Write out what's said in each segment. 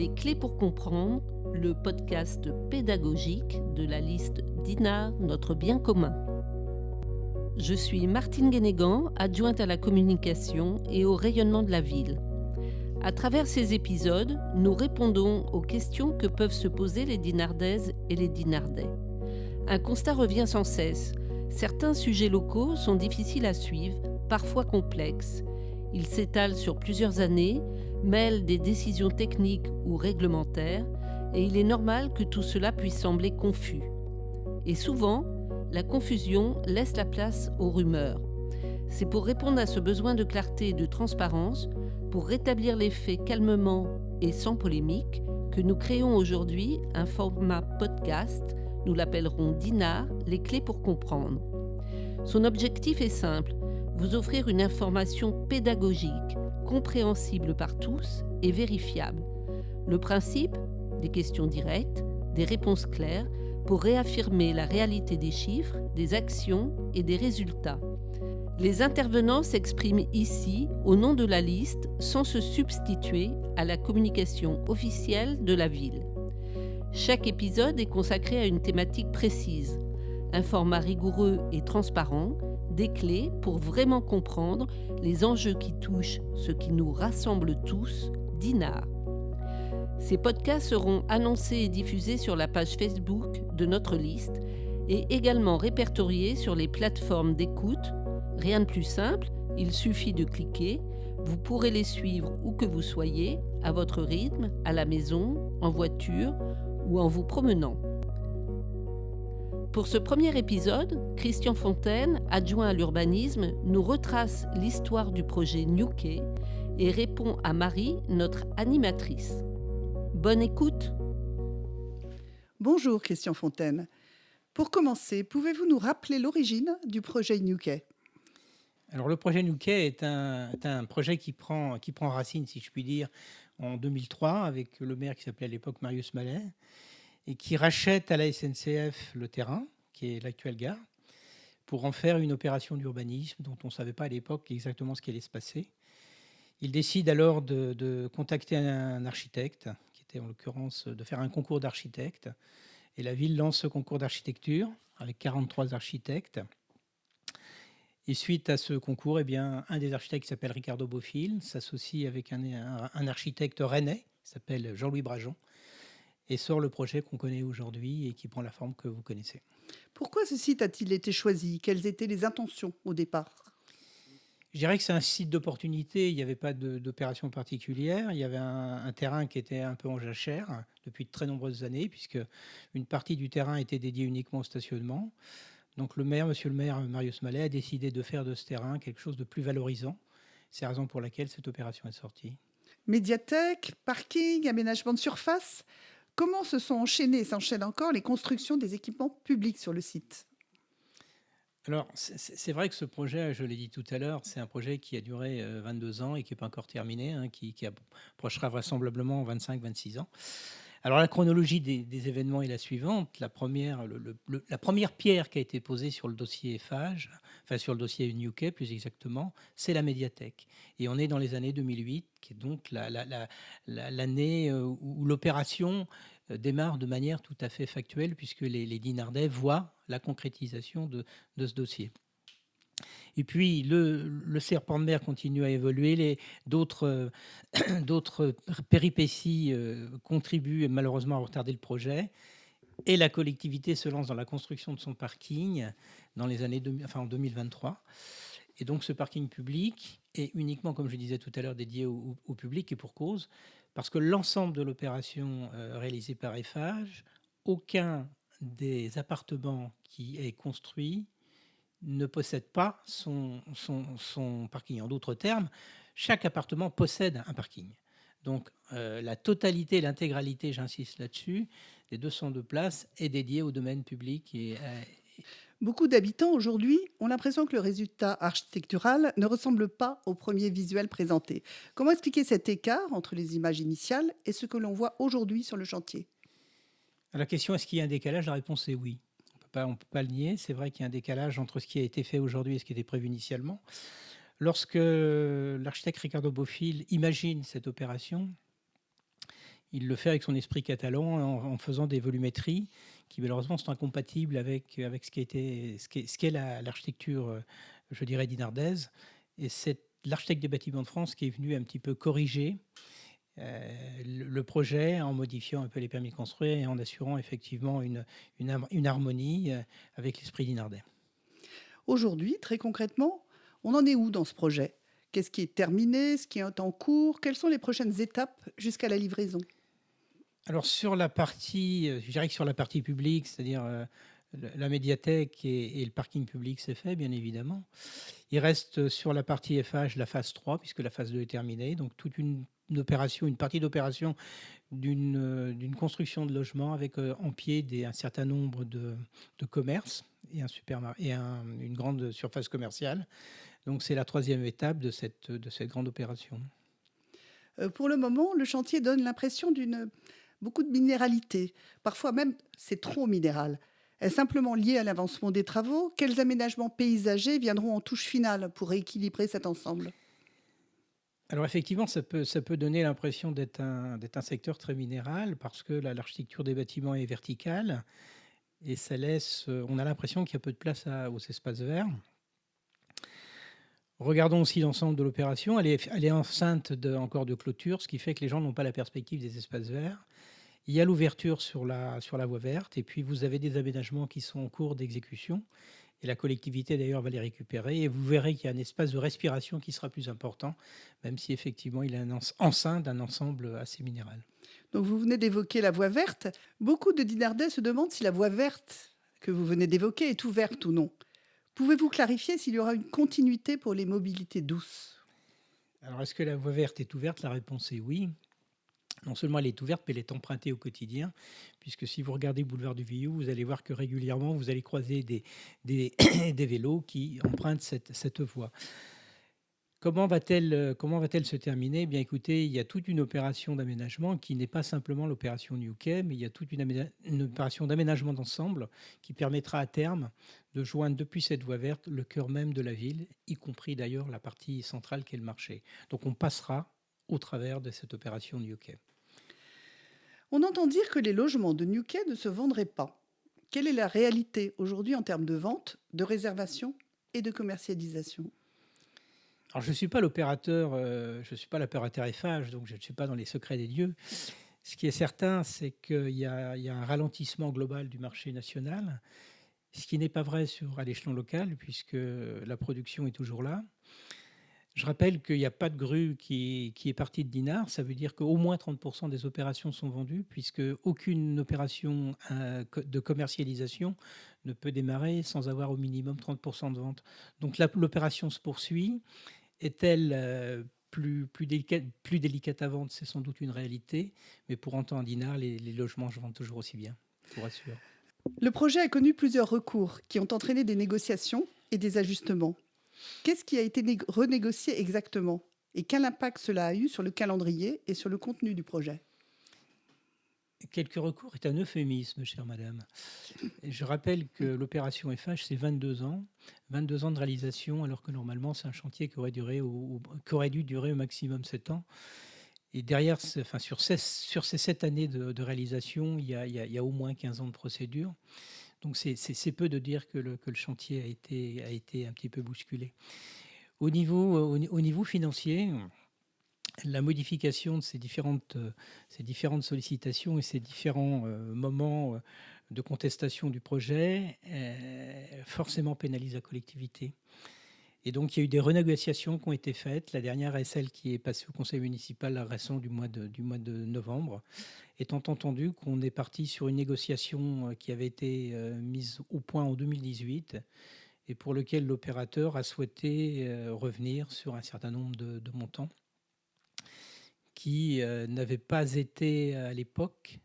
Les clés pour comprendre, le podcast pédagogique de la liste Dinard, notre bien commun. Je suis Martine Guénégan, adjointe à la communication et au rayonnement de la ville. À travers ces épisodes, nous répondons aux questions que peuvent se poser les Dinardaises et les Dinardais. Un constat revient sans cesse. Certains sujets locaux sont difficiles à suivre, parfois complexes. Ils s'étalent sur plusieurs années, mêlent des décisions techniques ou réglementaires, et il est normal que tout cela puisse sembler confus. Et souvent, la confusion laisse la place aux rumeurs. C'est pour répondre à ce besoin de clarté et de transparence, pour rétablir les faits calmement et sans polémique, que nous créons aujourd'hui un format podcast, nous l'appellerons Dinard, les clés pour comprendre. Son objectif est simple, vous offrir une information pédagogique, compréhensible par tous et vérifiable. Le principe, des questions directes, des réponses claires, pour réaffirmer la réalité des chiffres, des actions et des résultats. Les intervenants s'expriment ici au nom de la liste sans se substituer à la communication officielle de la ville. Chaque épisode est consacré à une thématique précise, un format rigoureux et transparent, des clés pour vraiment comprendre les enjeux qui touchent ce qui nous rassemble tous, Dinard. Ces podcasts seront annoncés et diffusés sur la page Facebook de notre liste et également répertoriés sur les plateformes d'écoute. Rien de plus simple, il suffit de cliquer. Vous pourrez les suivre où que vous soyez, à votre rythme, à la maison, en voiture ou en vous promenant. Pour ce premier épisode, Christian Fontaine, adjoint à l'urbanisme, nous retrace l'histoire du projet New Quay et répond à Marie, notre animatrice. Bonne écoute. Bonjour Christian Fontaine. Pour commencer, pouvez-vous nous rappeler l'origine du projet New Quay ? Alors le projet New Quay est un projet qui prend racine, si je puis dire, en 2003 avec le maire qui s'appelait à l'époque Marius Mallet et qui rachète à la SNCF le terrain, qui est l'actuelle gare, pour en faire une opération d'urbanisme dont on ne savait pas à l'époque exactement ce qui allait se passer. Il décide alors de contacter un architecte, qui était en l'occurrence de faire un concours d'architectes. Et la ville lance ce concours d'architecture avec 43 architectes. Et suite à ce concours, eh bien, un des architectes qui s'appelle Ricardo Bofill s'associe avec un architecte rennais qui s'appelle Jean-Louis Brajon et sort le projet qu'on connaît aujourd'hui et qui prend la forme que vous connaissez. Pourquoi ce site a-t-il été choisi ? Quelles étaient les intentions au départ ? Je dirais que c'est un site d'opportunité, il n'y avait pas d'opération particulière, il y avait un terrain qui était un peu en jachère depuis de très nombreuses années, puisque une partie du terrain était dédiée uniquement au stationnement. Donc monsieur le maire Marius Mallet a décidé de faire de ce terrain quelque chose de plus valorisant. C'est la raison pour laquelle cette opération est sortie. Médiathèque, parking, aménagement de surface ? Comment s'enchaînent encore les constructions des équipements publics sur le site ? Alors, c'est vrai que ce projet, je l'ai dit tout à l'heure, c'est un projet qui a duré 22 ans et qui n'est pas encore terminé, qui approchera vraisemblablement 25-26 ans. Alors, la chronologie des événements est la suivante. La première pierre qui a été posée sur le dossier Eiffage, enfin sur le dossier New Quay plus exactement, c'est la médiathèque. Et on est dans les années 2008, qui est donc l'année où l'opération démarre de manière tout à fait factuelle, puisque les Dinardais voient la concrétisation de ce dossier. Et puis, le serpent de mer continue à évoluer. D'autres péripéties contribuent malheureusement à retarder le projet. Et la collectivité se lance dans la construction de son parking dans les années en 2023. Et donc, ce parking public est uniquement, comme je disais tout à l'heure, dédié au public, et pour cause, parce que l'ensemble de l'opération réalisée par Eiffage, aucun des appartements qui est construit ne possède pas son parking. En d'autres termes, chaque appartement possède un parking. Donc, la totalité, l'intégralité, j'insiste là-dessus, des 202 places est dédiée au domaine public. Beaucoup d'habitants aujourd'hui ont l'impression que le résultat architectural ne ressemble pas au premier visuel présenté. Comment expliquer cet écart entre les images initiales et ce que l'on voit aujourd'hui sur le chantier ? La question, est-ce qu'il y a un décalage ? La réponse est oui. On ne peut pas le nier. C'est vrai qu'il y a un décalage entre ce qui a été fait aujourd'hui et ce qui était prévu initialement. Lorsque l'architecte Ricardo Bofill imagine cette opération, Il le fait avec son esprit catalan en faisant des volumétries qui malheureusement sont incompatibles avec ce qu'est l'architecture, je dirais, dinardaise. Et c'est l'architecte des bâtiments de France qui est venu un petit peu corriger le projet en modifiant un peu les permis de construire et en assurant effectivement une harmonie avec l'esprit dinardais. Aujourd'hui, très concrètement, on en est où dans ce projet? Qu'est-ce qui est terminé? Ce qui est en cours? Quelles sont les prochaines étapes jusqu'à la livraison? Alors sur la partie, je dirais que sur la partie publique, c'est-à-dire la médiathèque et le parking public, c'est fait, bien évidemment. Il reste sur la partie FH la phase 3, puisque la phase 2 est terminée. Donc toute une opération, une partie d'opération d'une construction de logements avec en pied un certain nombre de commerces et une grande surface commerciale. Donc c'est la troisième étape de cette grande opération. Pour le moment, le chantier donne l'impression d'une beaucoup de minéralité. Parfois même, c'est trop minéral. Est simplement lié à l'avancement des travaux? Quels aménagements paysagers viendront en touche finale pour rééquilibrer cet ensemble? Alors effectivement, ça peut donner l'impression d'être un secteur très minéral parce que l'architecture des bâtiments est verticale et ça laisse, on a l'impression qu'il y a peu de place aux espaces verts. Regardons aussi l'ensemble de l'opération. Elle est enceinte encore de clôture, ce qui fait que les gens n'ont pas la perspective des espaces verts. Il y a l'ouverture sur la voie verte et puis vous avez des aménagements qui sont en cours d'exécution. Et la collectivité, d'ailleurs, va les récupérer. Et vous verrez qu'il y a un espace de respiration qui sera plus important, même si, effectivement, il est enceinte d'un ensemble assez minéral. Donc vous venez d'évoquer la voie verte. Beaucoup de dinardais se demandent si la voie verte que vous venez d'évoquer est ouverte ou non. Pouvez-vous clarifier s'il y aura une continuité pour les mobilités douces? Alors, est-ce que la voie verte est ouverte? La réponse est oui. Non seulement elle est ouverte, mais elle est empruntée au quotidien, puisque si vous regardez Boulevard du Villou, vous allez voir que régulièrement, vous allez croiser des vélos qui empruntent cette voie. Comment va-t-elle se terminer? Eh bien, écoutez, il y a toute une opération d'aménagement qui n'est pas simplement l'opération New Quai, mais il y a toute une opération d'aménagement d'ensemble qui permettra à terme de joindre depuis cette voie verte le cœur même de la ville, y compris d'ailleurs la partie centrale qui est le marché. Donc on passera au travers de cette opération New Quai. On entend dire que les logements de New Quai ne se vendraient pas. Quelle est la réalité aujourd'hui en termes de vente, de réservation et de commercialisation? Alors, je ne suis pas l'opérateur, FH, donc je ne suis pas dans les secrets des dieux. Ce qui est certain, c'est qu'il y a un ralentissement global du marché national, ce qui n'est pas vrai à l'échelon local, puisque la production est toujours là. Je rappelle qu'il n'y a pas de grue qui est partie de Dinard. Ça veut dire qu'au moins 30% des opérations sont vendues, puisque aucune opération de commercialisation ne peut démarrer sans avoir au minimum 30% de vente. Donc l'opération se poursuit. Est-elle plus délicate à vendre? C'est sans doute une réalité. Mais pour autant, à Dinard, les logements se vendent toujours aussi bien, je vous rassure. Le projet a connu plusieurs recours qui ont entraîné des négociations et des ajustements. Qu'est-ce qui a été renégocié exactement? Et quel impact cela a eu sur le calendrier et sur le contenu du projet? Quelques recours est un euphémisme, chère madame. Je rappelle que l'opération FH, c'est 22 ans de réalisation, alors que normalement, c'est un chantier qui aurait dû durer au maximum 7 ans. Et derrière, sur ces 7 années de réalisation, il y a au moins 15 ans de procédure. Donc c'est peu de dire que le chantier a été un petit peu bousculé. Au niveau financier, la modification de ces différentes sollicitations et ces différents moments de contestation du projet forcément pénalise la collectivité. Et donc, il y a eu des renégociations qui ont été faites. La dernière est celle qui est passée au conseil municipal récent du mois de novembre, étant entendu qu'on est parti sur une négociation qui avait été mise au point en 2018 et pour lequel l'opérateur a souhaité revenir sur un certain nombre de montants qui n'avaient pas été à l'époque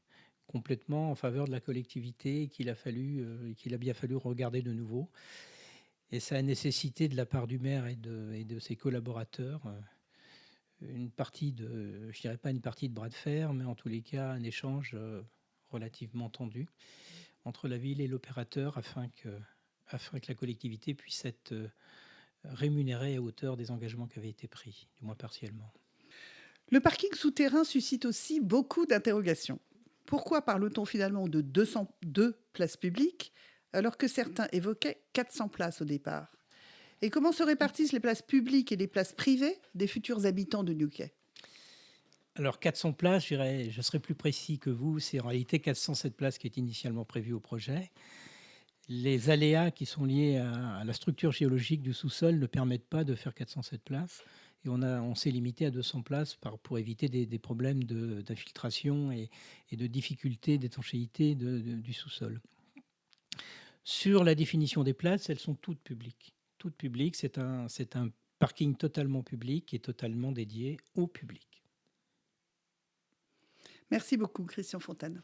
complètement en faveur de la collectivité et qu'il a bien fallu regarder de nouveau. Et ça a nécessité de la part du maire et de ses collaborateurs une partie je dirais pas une partie de bras de fer, mais en tous les cas un échange relativement tendu entre la ville et l'opérateur afin que la collectivité puisse être rémunérée à hauteur des engagements qui avaient été pris, du moins partiellement. Le parking souterrain suscite aussi beaucoup d'interrogations. Pourquoi parle-t-on finalement de 202 places publiques alors que certains évoquaient 400 places au départ? Et comment se répartissent les places publiques et les places privées des futurs habitants de Newquay? Alors 400 places, je serai plus précis que vous, c'est en réalité 407 places qui est initialement prévues au projet. Les aléas qui sont liés à la structure géologique du sous-sol ne permettent pas de faire 407 places. Et on s'est limité à 200 places pour éviter des problèmes d'infiltration et de difficultés d'étanchéité du sous-sol. Sur la définition des places, elles sont toutes publiques. Toutes publiques, c'est un parking totalement public et totalement dédié au public. Merci beaucoup, Christian Fontane.